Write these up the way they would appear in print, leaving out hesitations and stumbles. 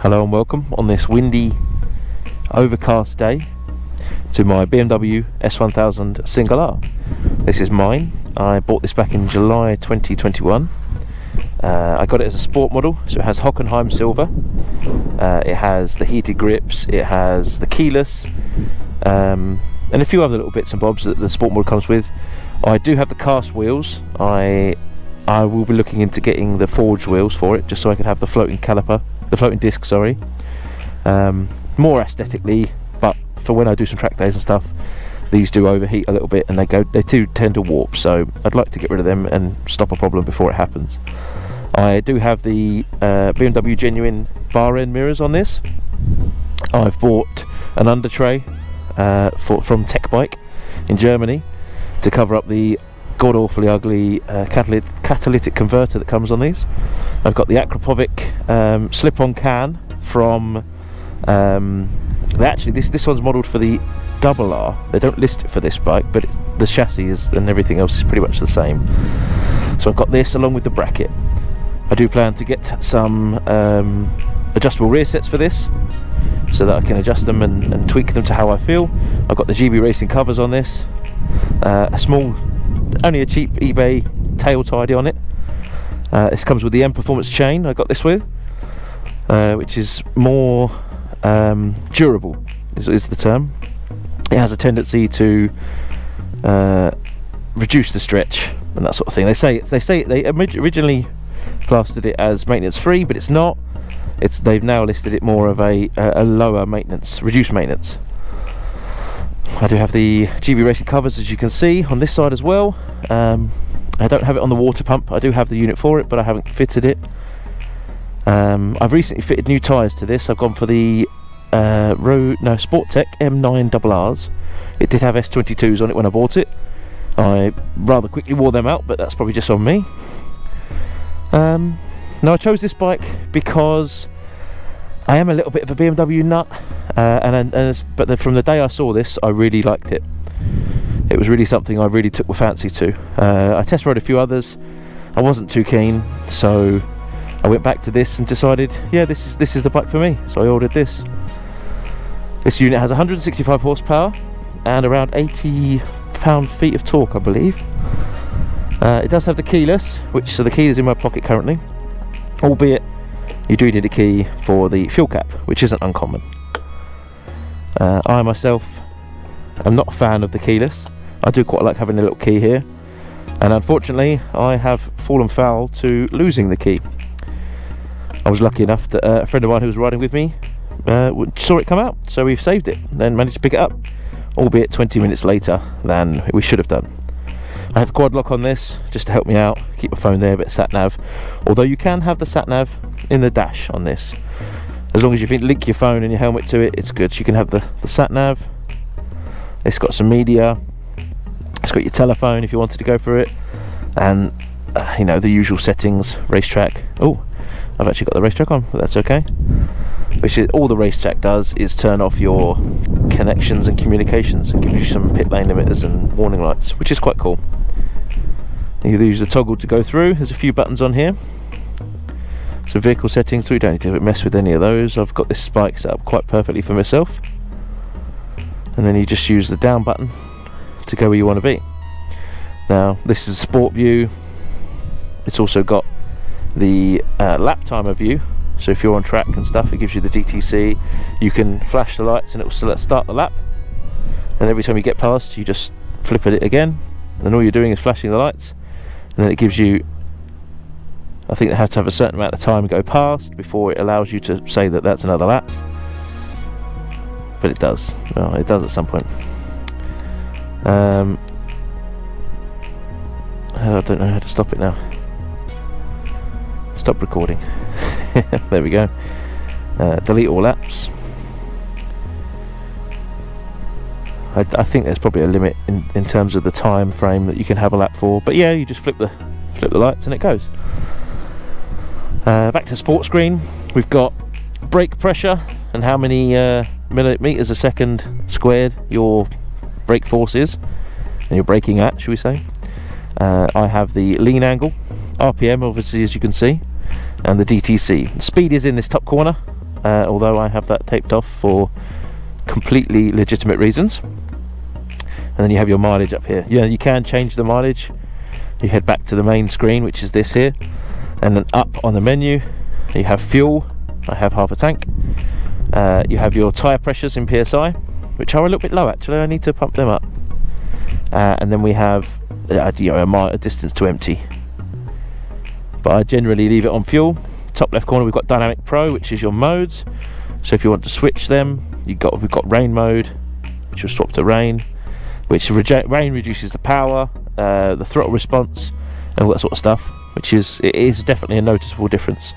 Hello and welcome on this windy, overcast day to my BMW S1000 Single R. This is mine. I bought this back in July 2021. I got it as a sport model, so it has Hockenheim Silver. It has the heated grips, it has the keyless, and a few other little bits and bobs that the sport model comes with. I do have the cast wheels. I will be looking into getting the forged wheels for it, just so I could have the floating caliper, the floating disc, sorry. More aesthetically, but for when I do some track days and stuff, these do overheat a little bit and they do tend to warp, so I'd like to get rid of them and stop a problem before it happens. I do have the BMW genuine bar end mirrors on this. I've bought an under tray from Tech Bike in Germany to cover up the god awfully ugly catalytic converter that comes on these. I've got the Akrapovic slip-on can from this one's modelled for the R. They don't list it for this bike, but the chassis and everything else is pretty much the same. So I've got this along with the bracket. I do plan to get some adjustable rear sets for this, so that I can adjust them and tweak them to how I feel. I've got the GB Racing covers on this, only a cheap eBay tail tidy on it. This comes with the M Performance chain I got this with, which is more durable is the term. It has a tendency to reduce the stretch and that sort of thing. They originally plastered it as maintenance free, but it's not. They've now listed it more of a lower maintenance, reduced maintenance. I do have the GB Racing covers, as you can see, on this side as well. I don't have it on the water pump. I do have the unit for it, but I haven't fitted it. I've recently fitted new tyres to this. I've gone for the Sport Tech M9RRs. It did have S22s on it when I bought it. I rather quickly wore them out, but that's probably just on me. Now I chose this bike because I am a little bit of a BMW nut, but from the day I saw this, I really liked it. It was really something I really took a fancy to. I test rode a few others. I wasn't too keen, so I went back to this and decided, yeah, this is the bike for me. So I ordered this. This unit has 165 horsepower and around 80 pound-feet of torque, I believe. It does have the keyless, so the key is in my pocket currently, albeit you do need a key for the fuel cap, which isn't uncommon. I myself am not a fan of the keyless. I do quite like having a little key here, and unfortunately I have fallen foul to losing the key. I was lucky enough that a friend of mine who was riding with me saw it come out, so we've saved it, then managed to pick it up, albeit 20 minutes later than we should have done. I have the quad lock on this just to help me out, keep my phone there, but sat nav, although you can have the sat nav in the dash on this. As long as you link your phone and your helmet to it, it's good. So you can have the sat nav. It's got some media, it's got your telephone if you wanted to go for it, and you know, the usual settings, racetrack. Oh, I've actually got the racetrack on, but that's okay. Which is all the racetrack does is turn off your connections and communications and gives you some pit lane limiters and warning lights, which is quite cool. You use the toggle to go through. There's a few buttons on here. So vehicle settings, so we don't need to mess with any of those. I've got this spike set up quite perfectly for myself. And then you just use the down button to go where you want to be. Now this is sport view. It's also got the lap timer view. So if you're on track and stuff, it gives you the DTC. You can flash the lights and it will start the lap. And every time you get past, you just flip it again. And all you're doing is flashing the lights. And then it gives you, I think they have to have a certain amount of time go past before it allows you to say that that's another lap. But it does. Well, it does at some point. I don't know how to stop it now. Stop recording. There we go. Delete all laps. I think there's probably a limit in terms of the time frame that you can have a lap for, but yeah, you just flip the lights and it goes. Back to the sport screen, we've got brake pressure and how many millimeters a second squared your brake force is and you're braking at, should we say. I have the lean angle, RPM obviously, as you can see, and the DTC. The speed is in this top corner, although I have that taped off for completely legitimate reasons. And then you have your mileage up here. Yeah, you can change the mileage. You head back to the main screen, which is this here, and then up on the menu you have fuel. I have half a tank. You have your tyre pressures in PSI, which are a little bit low actually. I need to pump them up. And then we have a distance to empty, but I generally leave it on fuel. Top left corner we've got Dynamic Pro, which is your modes. So if you want to switch them, we've got rain mode, which will swap to rain, which rain reduces the power, the throttle response, and all that sort of stuff, which is definitely a noticeable difference.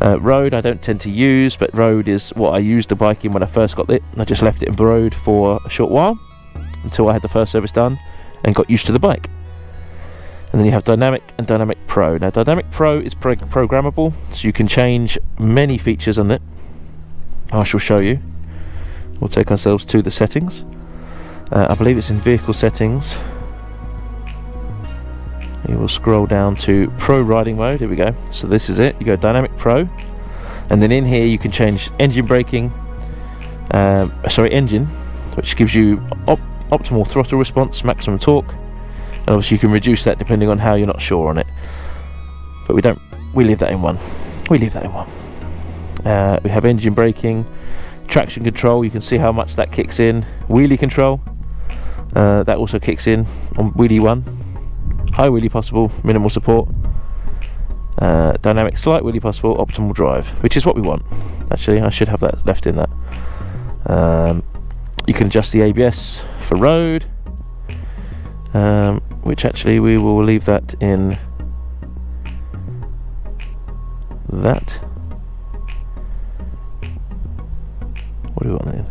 Road I don't tend to use, but road is what I used the bike in when I first got it. I just left it in road for a short while until I had the first service done and got used to the bike. And then you have Dynamic and Dynamic Pro. Now Dynamic Pro is programmable, so you can change many features on it. I shall show you. We'll take ourselves to the settings. I believe it's in vehicle settings. You will scroll down to Pro riding mode. Here we go. So this is it. You go Dynamic Pro, and then in here you can change engine braking, engine, which gives you optimal throttle response, maximum torque, and obviously you can reduce that depending on how you're not sure on it. But we leave that in one. We have engine braking, traction control. You can see how much that kicks in. Wheelie control, that also kicks in on wheelie 1. High wheelie possible, minimal support. Dynamic slight wheelie possible, optimal drive, which is what we want. Actually, I should have that left in that. You can adjust the ABS for road, which actually we will leave that in that. What do we want in?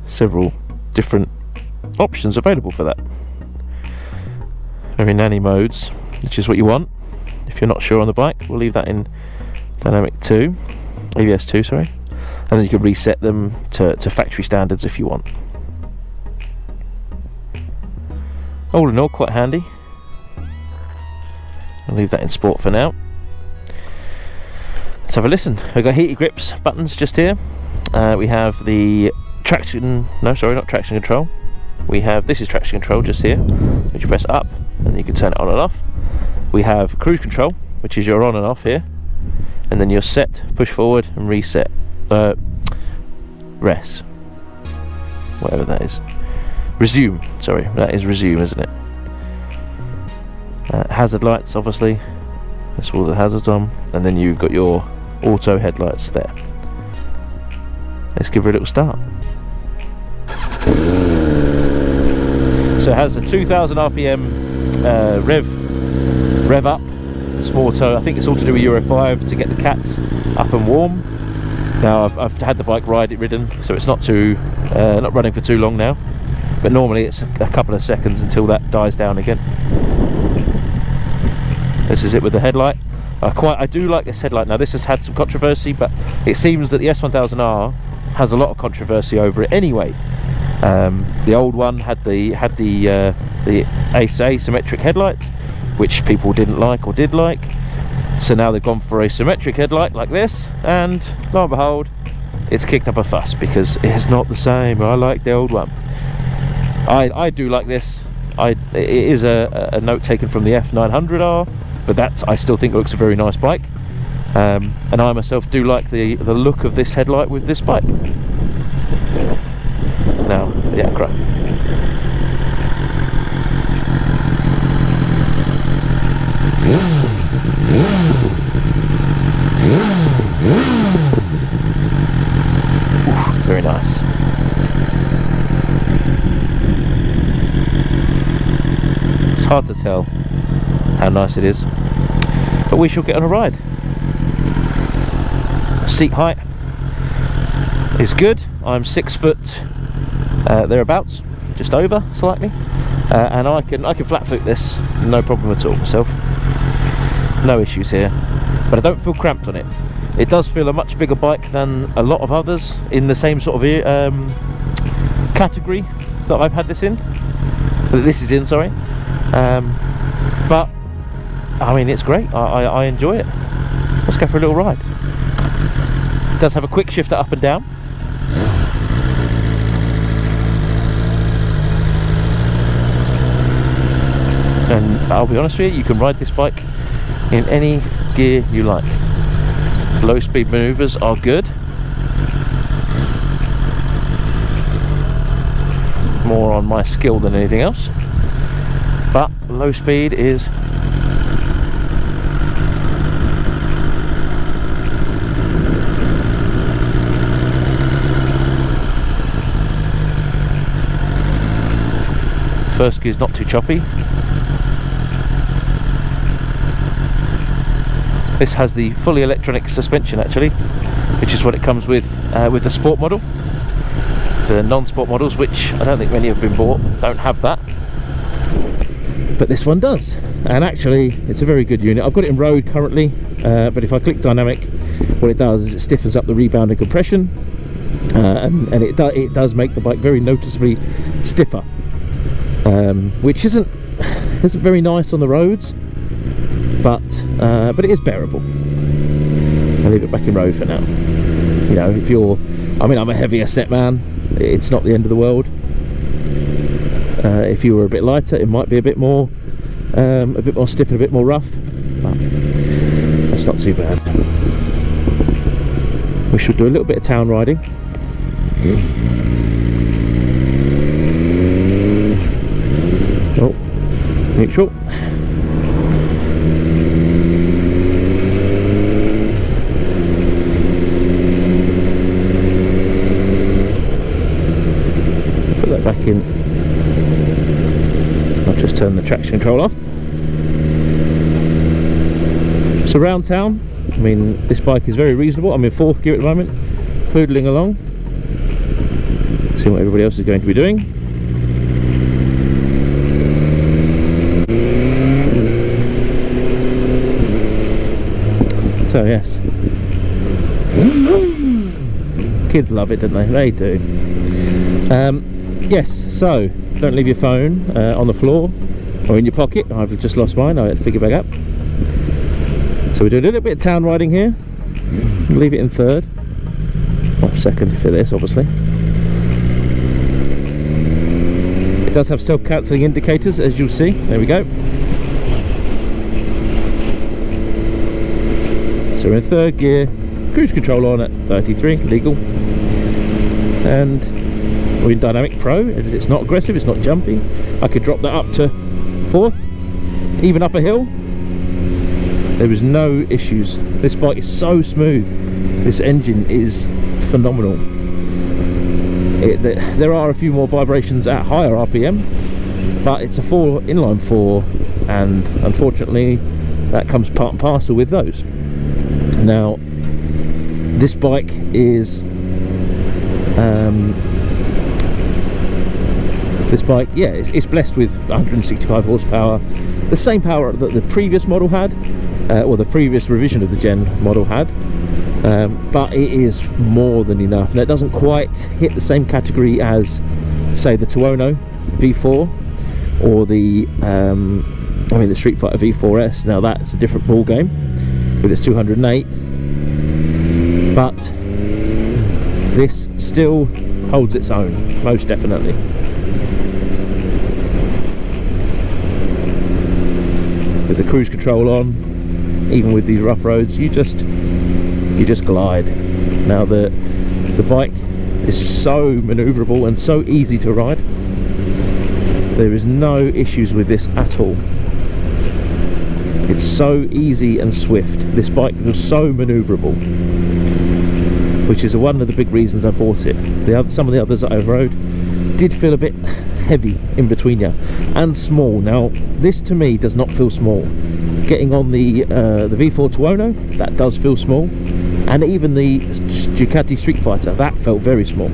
Several different options available for that. Very nanny modes, which is what you want. If you're not sure on the bike, we'll leave that in Dynamic 2, ABS 2, sorry. And then you can reset them to factory standards if you want. All in all, quite handy. I'll leave that in Sport for now. Let's have a listen. We've got heated grips buttons just here. We have the traction, no sorry, not traction control. This is traction control just here, which you press up and you can turn it on and off. We have cruise control, which is your on and off here, and then your set, push forward and reset, res, whatever that is, resume, sorry, that is resume, isn't it? Hazard lights, obviously, that's all the hazards on, and then you've got your auto headlights there. Let's give her a little start. So it has a 2000 RPM rev up. It's more so, I think it's all to do with Euro 5 to get the cats up and warm. Now I've had the bike ridden, so it's not running for too long now. But normally it's a couple of seconds until that dies down again. This is it with the headlight. I do like this headlight. Now this has had some controversy, but it seems that the S1000R has a lot of controversy over it anyway. The old one had the asymmetric headlights, which people didn't like or did like. So now they've gone for a symmetric headlight like this, and lo and behold, it's kicked up a fuss because it's not the same. I like the old one. I do like this. It is a note taken from the S1000R, but I still think it looks a very nice bike. And I myself do like the look of this headlight with this bike. Now, yeah, crap. Oof, very nice. It's hard to tell how nice it is, but we shall get on a ride. Seat height is good. I'm 6 foot thereabouts, just over slightly, and I can flat foot this, no problem at all myself. No issues here, but I don't feel cramped on it. It does feel a much bigger bike than a lot of others in the same sort of category that I've had this in. This is in, sorry. But I mean, it's great. I enjoy it. Let's go for a little ride. It does have a quick shifter up and down. And I'll be honest with you can ride this bike in any gear you like. Low speed maneuvers are good. More on my skill than anything else, but low speed is first gear is not too choppy. This has the fully electronic suspension actually, which is what it comes with the sport model. The non-sport models, which I don't think many have been bought, don't have that, but this one does. And actually it's a very good unit. I've got it in road currently, but if I click dynamic, what it does is it stiffens up the rebound and compression, and it does make the bike very noticeably stiffer, which isn't very nice on the roads, but it is bearable. I'll leave it back in road for now. You know, if you're, I mean, I'm a heavier set man, it's not the end of the world. If you were a bit lighter, it might be a bit more stiff and a bit more rough, but that's not too bad. We should do a little bit of town riding. Oh, neutral. Back in. I'll just turn the traction control off. So around town, I mean, this bike is very reasonable. I'm in 4th gear at the moment, poodling along, seeing what everybody else is going to be doing. So yes, kids love it, don't they? They do. Yes, so don't leave your phone on the floor or in your pocket. I've just lost mine, I had to pick it back up. So we're doing a little bit of town riding here. Leave it in 3rd, or 2nd for this obviously. It does have self-cancelling indicators, as you'll see. There we go. So we're in 3rd gear, cruise control on at 33, legal. And we're in Dynamic Pro. It's not aggressive, it's not jumpy. I could drop that up to 4th, even up a hill. There was no issues. This bike is so smooth. This engine is phenomenal. There are a few more vibrations at higher RPM, but it's a inline 4, and unfortunately that comes part and parcel with those. Now, this bike is it's blessed with 165 horsepower, the same power that the previous model had, or the previous revision of the Gen model had, but it is more than enough. Now, it doesn't quite hit the same category as, say, the Tuono V4 or the the Street Fighter V4S. Now that's a different ball game with its 208, but this still holds its own, most definitely. With the cruise control on, even with these rough roads, you just glide. Now the bike is so maneuverable and so easy to ride. There is no issues with this at all. It's so easy and swift. This bike was so maneuverable, which is one of the big reasons I bought it. Some of the others that I rode did feel a bit heavy in between you and small. Now this to me does not feel small. Getting on the V4 Tuono, that does feel small, and even the Ducati Street Fighter, that felt very small,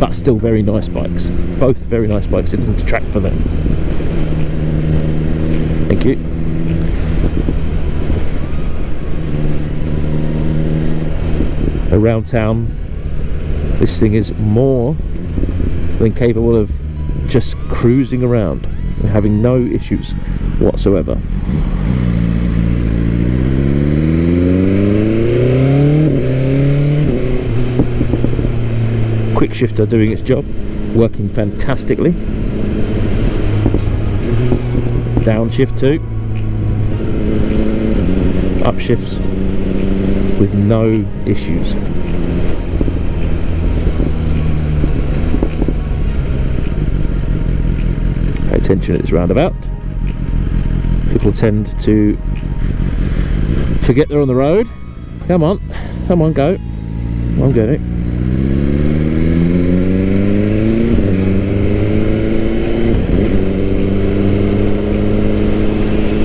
but still very nice bikes. Both very nice bikes. It doesn't detract from them. Thank you. Around town, this thing is more than capable of just cruising around. We're having no issues whatsoever. Quick shifter doing its job, working fantastically. Downshift too. Upshifts with no issues. Pay attention at this roundabout. People tend to forget they're on the road. Come on, someone go. I'm getting it.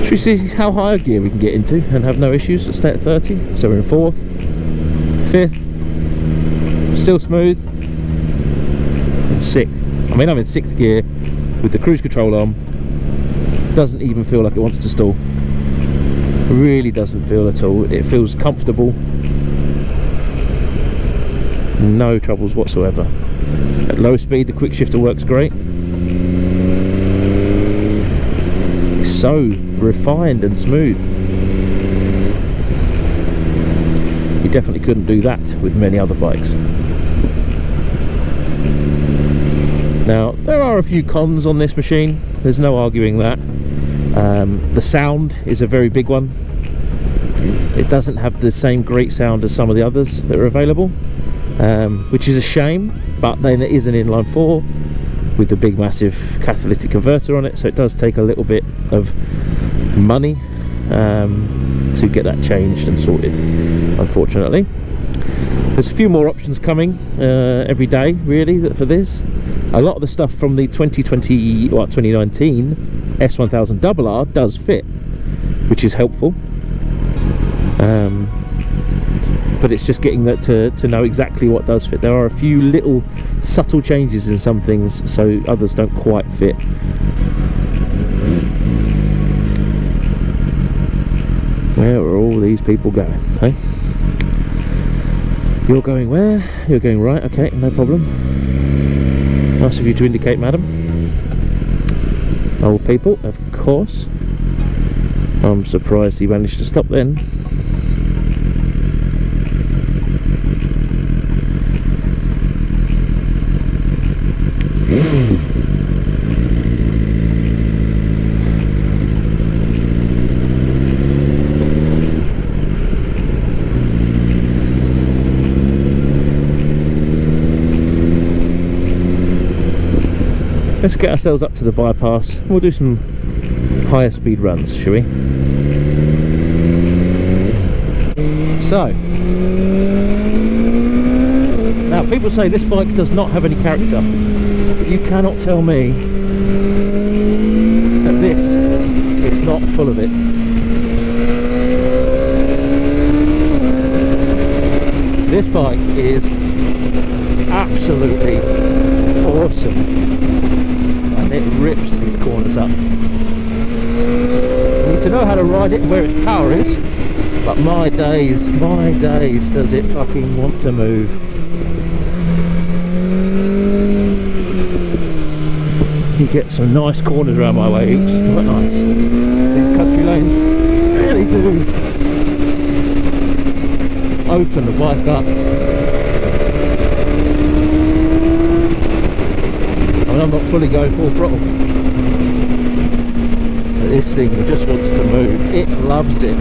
Should we see how high a gear we can get into and have no issues? Let's stay at 30. So we're in 4th, 5th, still smooth, and 6th. I mean, I'm in 6th gear with the cruise control on. Doesn't even feel like it wants to stall. Really doesn't feel at all. It feels comfortable. No troubles whatsoever. At low speed, the quick shifter works great. So refined and smooth. You definitely couldn't do that with many other bikes. Now, there are a few cons on this machine, there's no arguing that. The sound is a very big one. It doesn't have the same great sound as some of the others that are available, which is a shame, but then it is an inline 4 with the big massive catalytic converter on it, so it does take a little bit of money to get that changed and sorted, unfortunately. There's a few more options coming every day, really, for this. A lot of the stuff from the 2019 S1000R does fit, which is helpful. But it's just getting that to know exactly what does fit. There are a few little subtle changes in some things, so others don't quite fit. Where are all these people going? Hey? You're going where? You're going right, okay, no problem. Nice of you to indicate, madam. Old people, of course. I'm surprised he managed to stop then. Let's get ourselves up to the bypass. We'll do some higher speed runs, shall we? So, now people say this bike does not have any character, but you cannot tell me that this is not full of it. This bike is absolutely awesome. It rips these corners up. You need to know how to ride it and where its power is, but my days does it fucking want to move. You get some nice corners around my way, which is quite nice. These country lanes really do open the bike up. I'm not fully going full throttle, but this thing just wants to move. It loves it.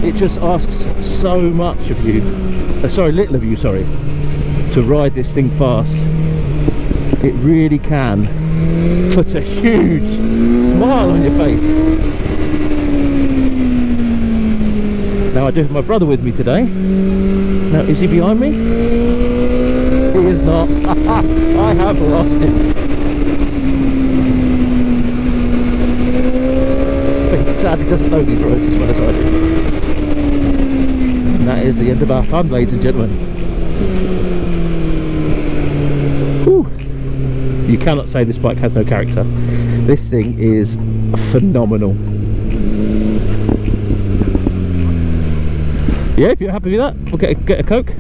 It just asks so much of you, little of you, to ride this thing fast. It really can put a huge smile on your face. Now I do have my brother with me today. Now, is he behind me? He is not. I have lost him. Sadly doesn't know these roads as well as I do. And that is the end of our fun, ladies and gentlemen. Whew. You cannot say this bike has no character. This thing is phenomenal. Yeah, if you're happy with that, we'll get a Coke.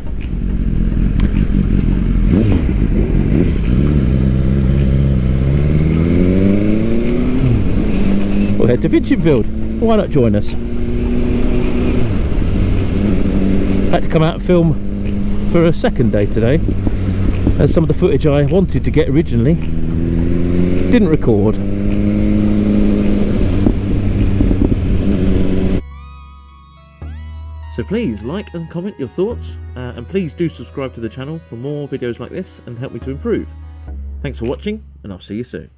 head to Vincentfield. Why not join us? Had to come out and film for a second day today, as some of the footage I wanted to get originally didn't record. So please like and comment your thoughts, and please do subscribe to the channel for more videos like this and help me to improve. Thanks for watching, and I'll see you soon.